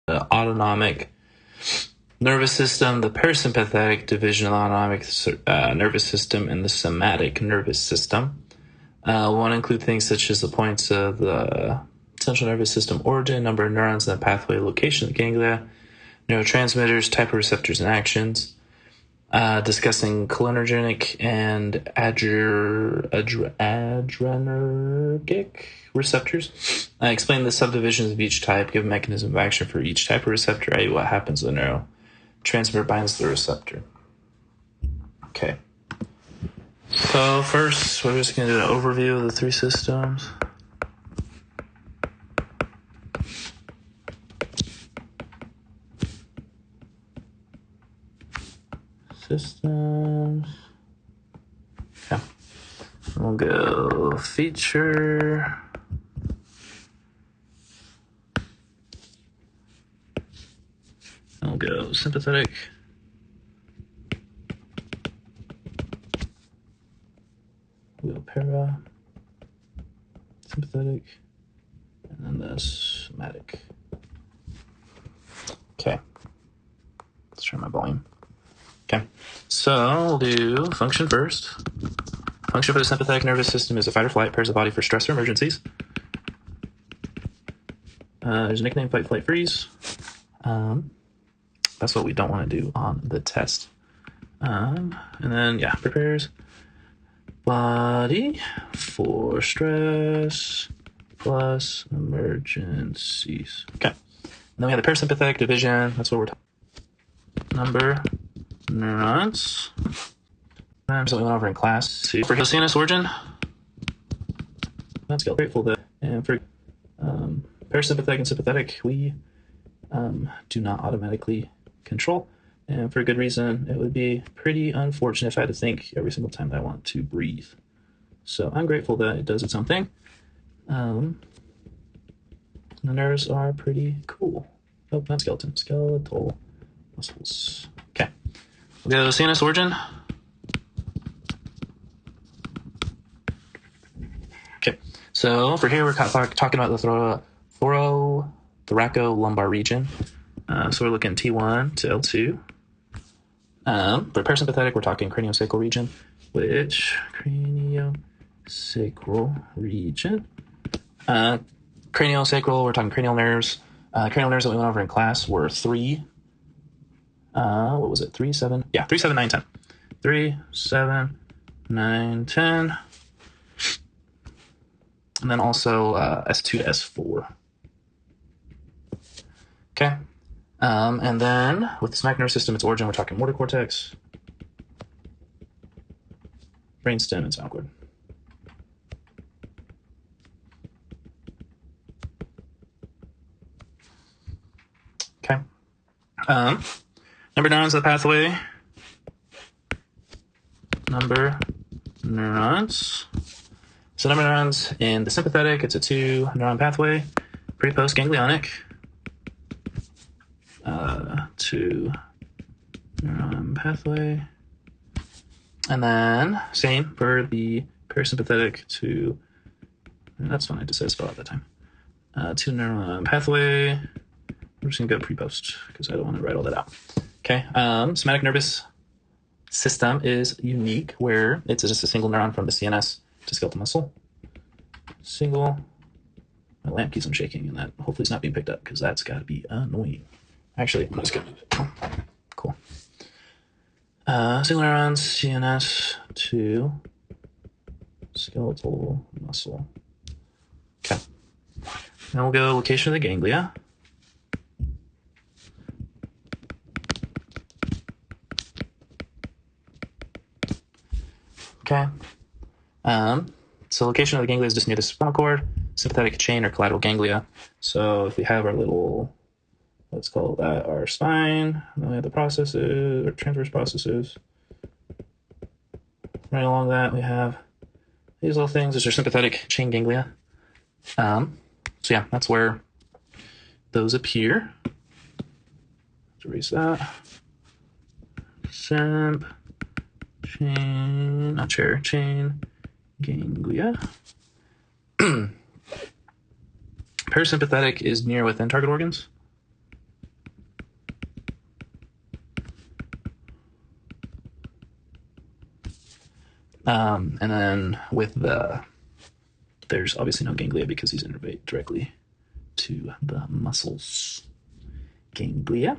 the autonomic nervous system, the parasympathetic division of the autonomic nervous system, and the somatic nervous system. We want to include things such as the points of the central nervous system origin, number of neurons in the pathway, location of the ganglia, neurotransmitters, type of receptors and actions, discussing cholinergic and adrenergic receptors. Explain the subdivisions of each type, give a mechanism of action for each type of receptor, i.e. what happens when the neurotransmitter binds the receptor. Okay. So first, we're just going to do an overview of the three systems. Systems. Okay. We'll go feature. We'll go sympathetic. We'll go para. Sympathetic. And then the somatic. Okay. Let's turn my volume. Okay, so we'll do function first. Function for the sympathetic nervous system is a fight or flight, prepares the body for stress or emergencies. There's a nickname, fight, flight, freeze. That's what we don't want to do on the test. And then, yeah, prepares body for stress plus emergencies. Okay, and then we have the parasympathetic division. That's what we're talking about. Number neurons. So we went over in class. See, for CNS origin, that's grateful that, and for parasympathetic and sympathetic, we do not automatically control, and for a good reason. It would be pretty unfortunate if I had to think every single time that I want to breathe. So I'm grateful that it does its own thing. The nerves are pretty cool. Oh, not skeleton, skeletal muscles. Okay. We'll go CNS origin. Okay, so for here we're talking about the thoracolumbar region. So we're looking T1 to L2. For parasympathetic, we're talking craniosacral region, which craniosacral region. Craniosacral, we're talking cranial nerves. Cranial nerves that we went over in class were 3. What was it? 3, 7? Yeah, 3, 7, 9, 10. 3, 7, 9, 10. And then also S2 to S4. Okay. And then with the somatic nervous system, its origin, we're talking motor cortex, brainstem, and spinal cord. Okay. Number neurons of the pathway. Number neurons. So number neurons in the sympathetic, it's a 2-neuron pathway, pre-post-ganglionic. 2-neuron pathway. And then same for the parasympathetic to, that's fine, I just said spell at that time. 2-neuron pathway. We're just gonna go pre-post because I don't want to write all that out. Okay, somatic nervous system is unique where it's just a single neuron from the CNS to skeletal muscle. Single. My lamp keeps on shaking, and that hopefully it's not being picked up because that's got to be annoying. Actually, I'm just gonna move it. Cool. Single neurons, CNS to skeletal muscle. Okay. Now we'll go location of the ganglia. Okay. So location of the ganglia is just near the spinal cord, sympathetic chain, or collateral ganglia. So if we have our little, let's call that our spine, then we have the processes, or transverse processes. Right along that, we have these little things. These are sympathetic chain ganglia. So yeah, that's where those appear. Let's erase that. Symp. Chain, not chair, chain, ganglia. Parasympathetic is near within target organs. And then with there's obviously no ganglia because these innervate directly to the muscles. Ganglia.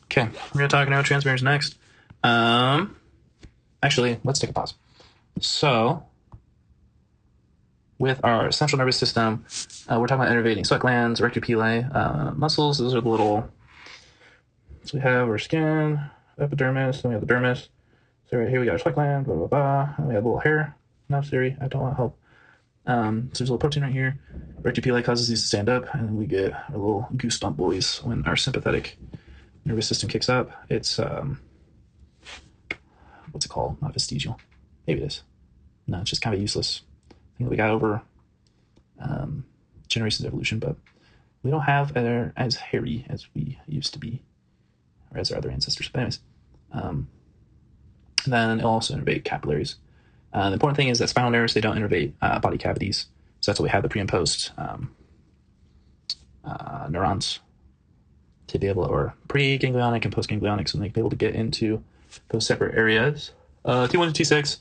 Okay, we're going to talk neurotransmitters next. Actually, let's take a pause. So, with our central nervous system, we're talking about innervating sweat glands, reticular muscles. Those are the little. So we have our skin, epidermis, then we have the dermis. So right here we got our sweat gland, blah, blah, blah. And we have a little hair. No, Siri, I don't want help. So there's a little protein right here. Reticular causes these to stand up, and then we get our little goosebump boys when our sympathetic nervous system kicks up. It's, what's it called? Not vestigial. Maybe it is. No, it's just kind of useless. I think we got over generations of evolution, but we don't have as hairy as we used to be, or as our other ancestors. But anyways, and then it'll also innervate capillaries. The important thing is that spinal nerves, they don't innervate body cavities. So that's why we have the pre and post neurons to be able, or pre-ganglionic and post-ganglionic, so they can be able to get into those separate areas. T1 to T6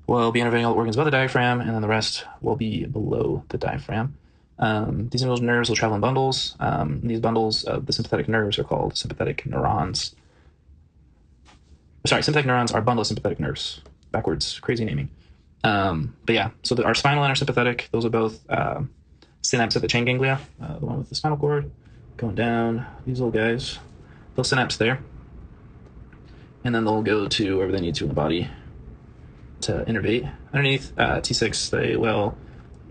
will be innervating all the organs above the diaphragm, and then the rest will be below the diaphragm. These individual nerves will travel in bundles. These bundles of the sympathetic nerves are called sympathetic neurons. Sorry, sympathetic neurons are bundle of sympathetic nerves. Backwards, crazy naming. But yeah, so our spinal and our sympathetic, those are both synapse at the chain ganglia. The one with the spinal cord going down, these little guys, they'll synapse there. And then they'll go to wherever they need to in the body to innervate. Underneath T6, they will,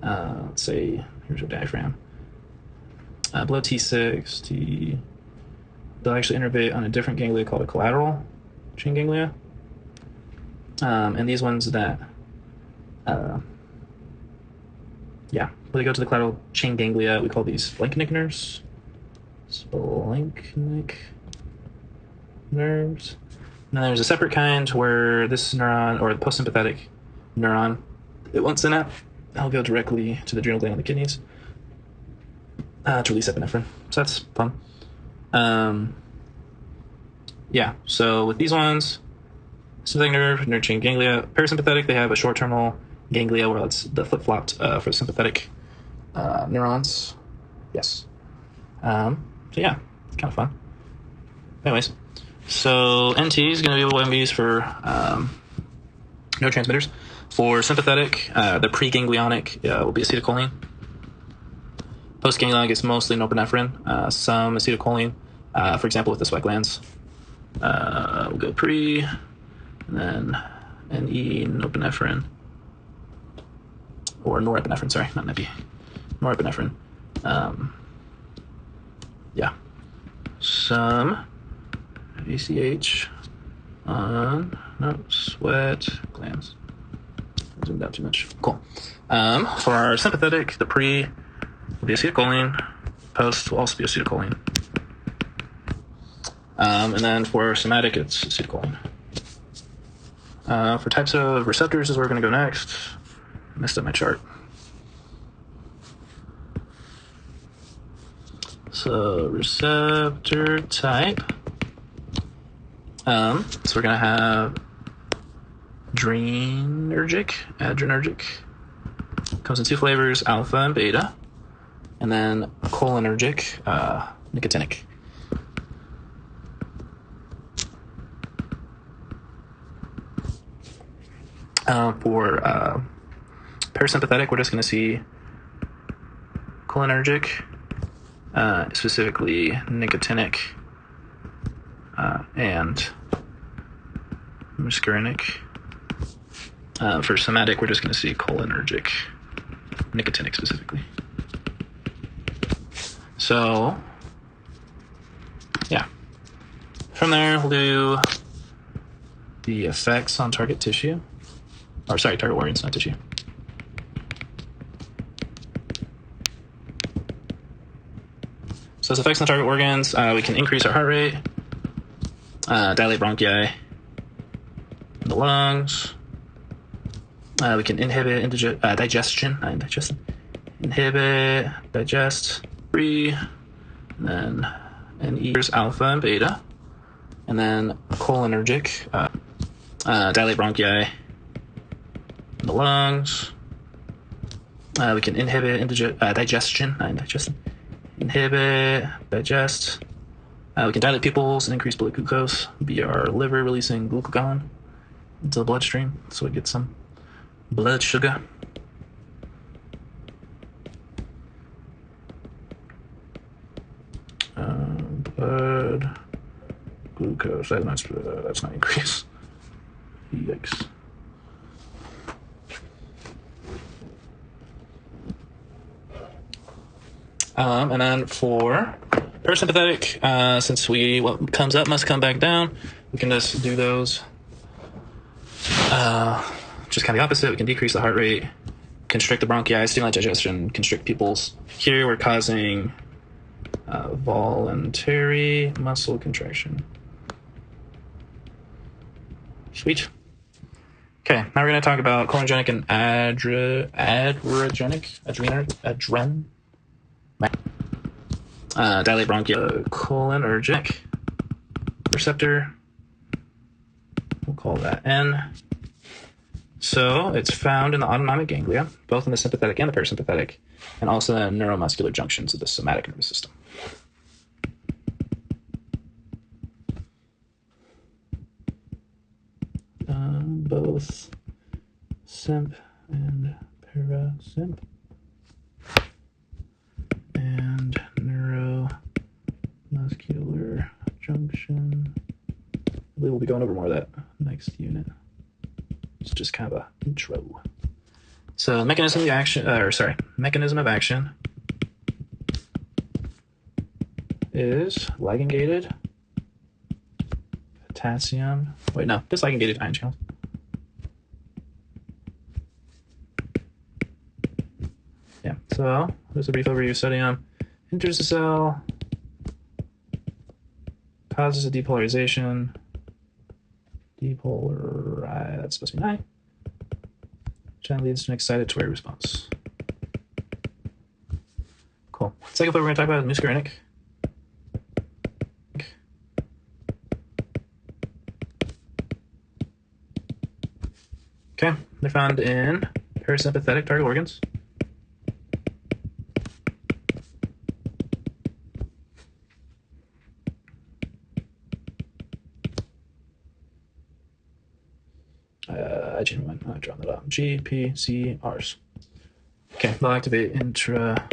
let's say, here's our diaphragm. Below T6, they'll actually innervate on a different ganglia called a collateral chain ganglia. And these ones that, when they go to the collateral chain ganglia, we call these splanchnic nerves. Splanchnic nerves. And then there's a separate kind where this neuron, or the postsympathetic neuron, it won't synapse. It'll go directly to the adrenal gland and the kidneys to release epinephrine. So that's fun. So with these ones, sympathetic nerve chain ganglia. Parasympathetic, they have a short terminal ganglia where it's the flip-flopped for sympathetic neurons. Yes. So yeah, it's kind of fun. Anyways, so NT is going to be what we use for neurotransmitters. For sympathetic, the preganglionic will be acetylcholine. Postganglionic is mostly norepinephrine. Some acetylcholine, for example, with the sweat glands. We'll go pre, and then NE, norepinephrine. Or norepinephrine, sorry, not nepi. Norepinephrine. Some ACH on sweat glands. Zoomed out too much. Cool. For our sympathetic, the pre will be acetylcholine. Post will also be acetylcholine. And then for somatic, it's acetylcholine. For types of receptors is where we're going to go next. Messed up my chart. So receptor type. So we're going to have adrenergic. Comes in two flavors, alpha and beta. And then cholinergic, nicotinic. For parasympathetic, we're just going to see cholinergic, specifically nicotinic, and muscarinic. For somatic, we're just going to see cholinergic, nicotinic specifically. So, yeah. From there, we'll do the effects on target tissue. Or sorry, target organs, not tissue. So as effects on target organs, we can increase our heart rate, dilate bronchi in the lungs. We can inhibit digestion, inhibit, digest, breathe, and then and E is alpha and beta. And then cholinergic, dilate bronchi in the lungs. We can inhibit digestion, inhibit, digest. We can dilate pupils and increase blood glucose via our liver releasing glucagon into the bloodstream, so we get some blood sugar. Blood glucose, that's not increase. Yikes. And then for parasympathetic, since what comes up must come back down, we can just do those. Just kind of the opposite. We can decrease the heart rate, constrict the bronchi, stimulate digestion, constrict pupils. Here we're causing voluntary muscle contraction. Sweet. Okay, now we're going to talk about cholinergic and adrenergic. Dilate bronchi, cholinergic receptor. We'll call that N. So it's found in the autonomic ganglia, both in the sympathetic and the parasympathetic, and also the neuromuscular junctions of the somatic nervous system. Both symp and parasymp. And neuromuscular junction. We'll be going over more of that next unit. It's just kind of an intro. So mechanism of action is ligand gated potassium. Wait, no, just ligand gated ion channels. Yeah, so there's a brief overview of sodium. Enters the cell, causes a depolarization. That's supposed to be an I. Which then leads to an excitatory response. Cool. Second thing we're going to talk about is muscarinic. Okay, they're found in parasympathetic target organs. I've drawn that up. GPCRs. Okay, they'll activate intra.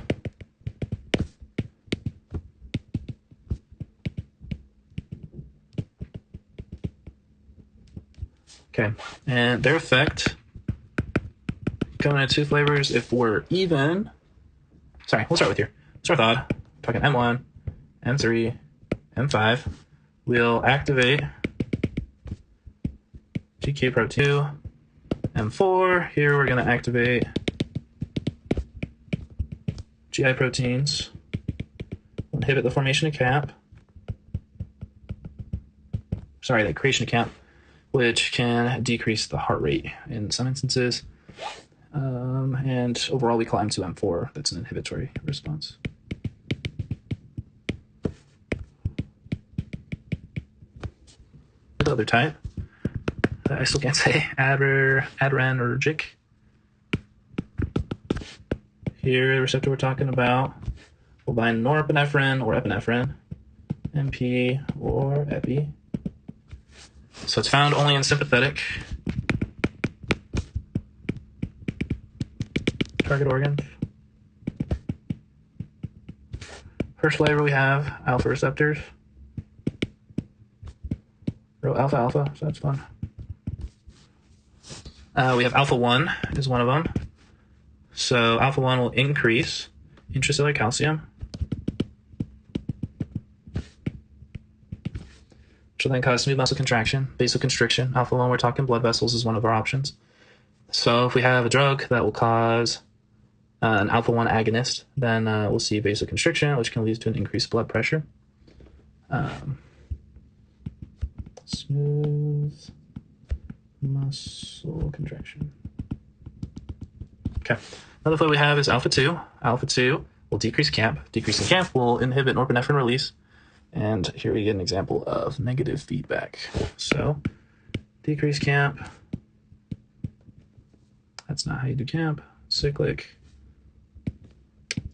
Okay, and their effect coming in two flavors. If we're even, sorry, we'll start with here. Start with odd. Talking M1, M3, M5. We'll activate GK protein 2, M4. Here we're going to activate GI proteins. We'll inhibit the formation of CAP. Sorry, the creation of CAP, which can decrease the heart rate in some instances. And overall, we climb to M4. That's an inhibitory response. The other type, I still can't say, adrenergic. Here, the receptor we're talking about will bind norepinephrine or epinephrine, MP or epi. So it's found only in sympathetic target organs. First flavor we have alpha receptors. Alpha, so that's fun. We have alpha 1 is one of them. So alpha 1 will increase intracellular calcium, which will then cause smooth muscle contraction, vasoconstriction. Alpha 1, we're talking blood vessels, is one of our options. So if we have a drug that will cause an alpha 1 agonist, then we'll see vasoconstriction, which can lead to an increased blood pressure. Smooth muscle contraction. Okay. Another flavor we have is alpha 2. Alpha 2 will decrease CAMP. Decreasing CAMP will inhibit norepinephrine release. And here we get an example of negative feedback. So decrease camp. That's not how you do camp. Cyclic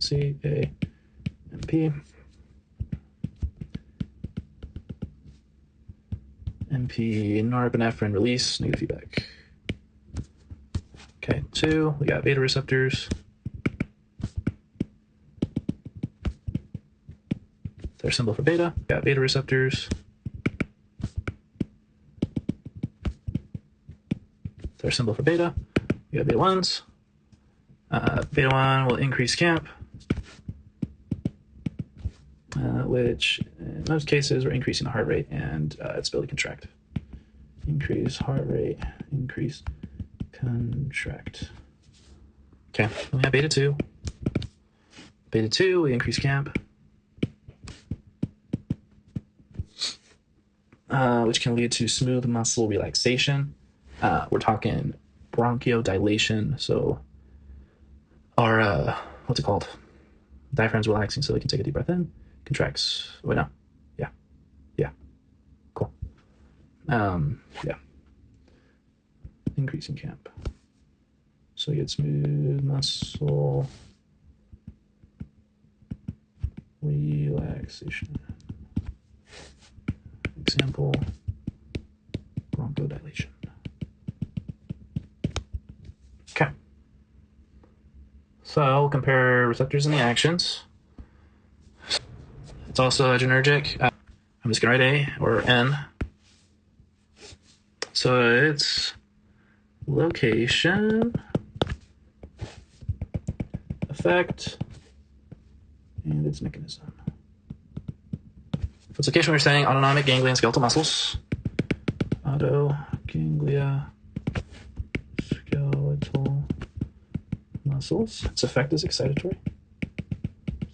CAMP. NP norepinephrine release, negative feedback. Okay, 2, we got beta receptors. Their symbol for beta, got beta receptors. Their symbol for beta, we got beta 1s. Beta 1 will increase camp, which in most cases we're increasing the heart rate and its ability to contract. Increase heart rate, increase contract. Okay, then we have beta 2. Beta 2, we increase camp, which can lead to smooth muscle relaxation. We're talking bronchodilation, so our, what's it called? Diaphragm's relaxing so they can take a deep breath in, contracts. Wait, no. Yeah. Cool. Yeah. Increasing camp. So you get smooth muscle relaxation. Example, bronchodilation. Okay. So we'll compare receptors and the actions. It's also adrenergic. I'm just going to write A or N. So it's location, effect, and its mechanism. For its location, we're saying autonomic ganglia and skeletal muscles. Autoganglia, skeletal muscles. Its effect is excitatory.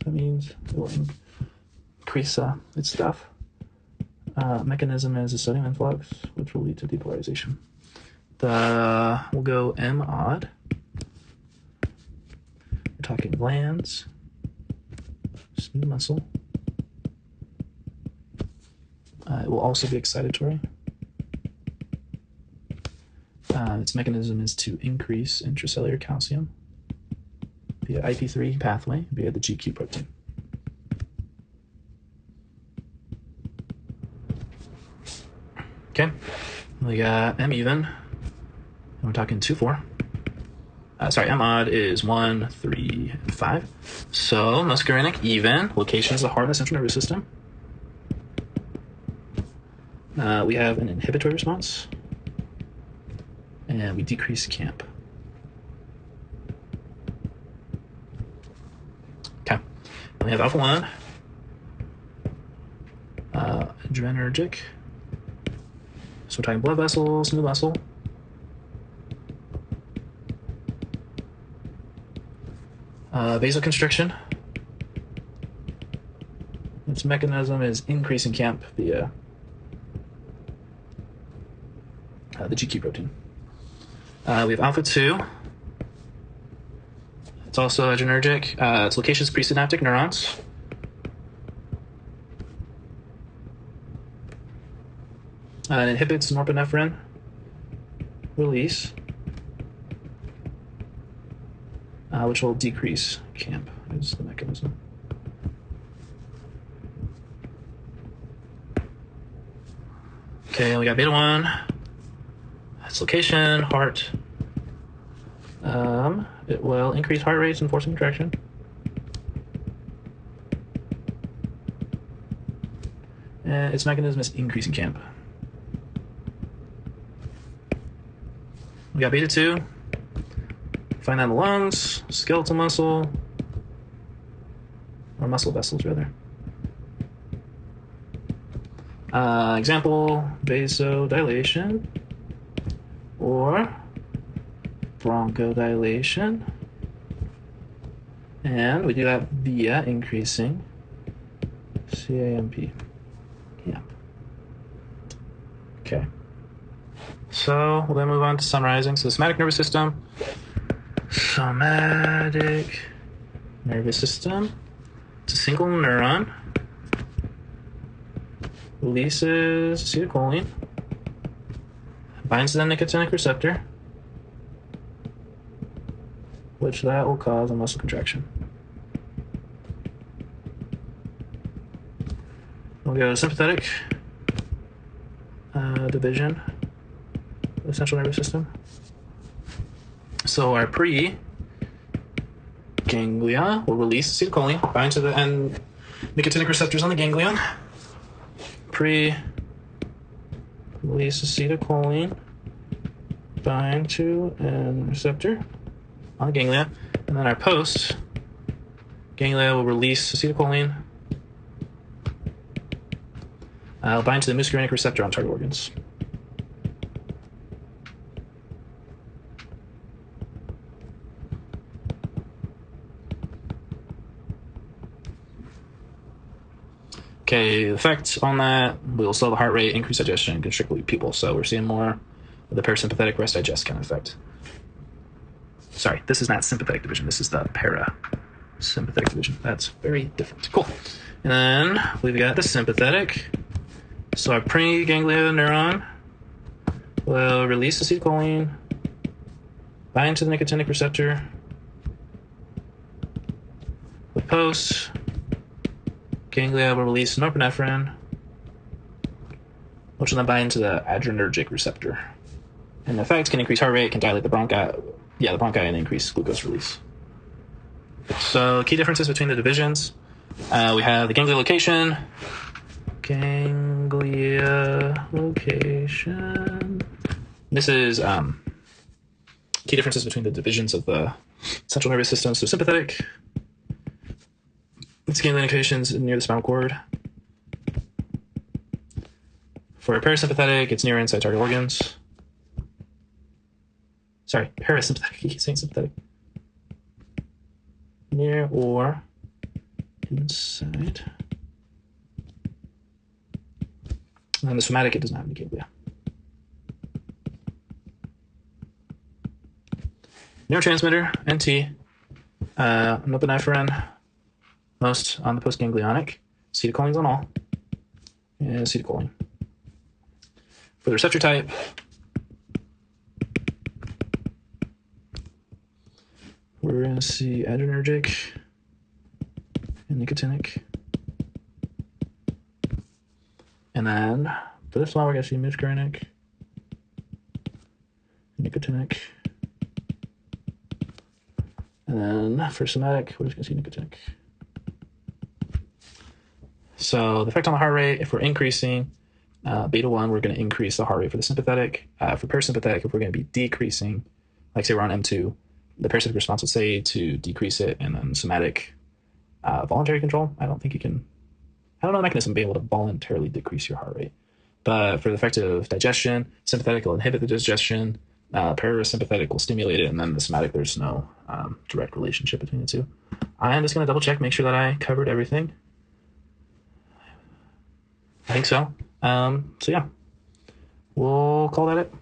That means it will increase its stuff. Mechanism is a sodium influx, which will lead to depolarization. We'll go M odd. We're talking glands, smooth muscle. It will also be excitatory. Its mechanism is to increase intracellular calcium via IP3 pathway via the GQ protein. Okay, we got M even, and we're talking 2, 4. M odd is 1, 3, and 5. So muscarinic even, location is the heart and the central nervous system. We have an inhibitory response, and we decrease camp. Okay, we have alpha 1, adrenergic. So we're talking blood vessels, smooth muscle. Vasoconstriction. Its mechanism is increasing camp via the GQ protein. We have alpha 2. It's also adrenergic. Its location is presynaptic neurons. It inhibits norepinephrine release, which will decrease camp, is the mechanism. Okay, we got beta 1. Its location, heart. It will increase heart rates and force contraction. And its mechanism is increasing camp. We got beta 2. Find that in the lungs, skeletal muscle, or muscle vessels rather. Example, vasodilation or bronchodilation. And we do that via increasing CAMP. Yeah. Okay. So we'll then move on to summarizing. So the somatic nervous system. Somatic nervous system. It's a single neuron. releases acetylcholine, binds to the nicotinic receptor, which that will cause a muscle contraction. We'll go to sympathetic division of the central nervous system. So our pre-ganglia will release acetylcholine, bind to the nicotinic receptors on the ganglion. Release acetylcholine, bind to an receptor on the ganglia, and then our post ganglia will release acetylcholine, bind to the muscarinic receptor on target organs. Okay, the effect on that will slow the heart rate, increase digestion, and constrict pupils. So we're seeing more of the parasympathetic rest digest kind of effect. Sorry, this is not sympathetic division. This is the parasympathetic division. That's very different. Cool. And then we've got the sympathetic. So our preganglia neuron will release acetylcholine, bind to the nicotinic receptor. The post ganglia will release norepinephrine, which will then bind to the adrenergic receptor. And the effect can increase heart rate, can dilate the bronchi, and increase glucose release. So key differences between the divisions. We have the ganglia location. This is key differences between the divisions of the central nervous system. So sympathetic, its ganglia locations near the spinal cord. For parasympathetic, it's near inside target organs. Sorry, parasympathetic. I keep saying sympathetic. Near or inside. And then the somatic, it does not have any ganglia. Neurotransmitter, NT, norepinephrine, most on the postganglionic, acetylcholine's on all, and acetylcholine. For the receptor type, we're going to see adrenergic and nicotinic. And then for this one, we're going to see muscarinic, nicotinic. And then for somatic, we're just going to see nicotinic. So the effect on the heart rate, if we're increasing beta 1, we're going to increase the heart rate for the sympathetic. For parasympathetic, if we're going to be decreasing, like say we're on M2, the parasympathetic response would say to decrease it, and then somatic voluntary control. I don't know the mechanism being able to voluntarily decrease your heart rate. But for the effect of digestion, sympathetic will inhibit the digestion, parasympathetic will stimulate it, and then the somatic, there's no direct relationship between the two. I'm just going to double check, make sure that I covered everything. I think so. So yeah, we'll call that it.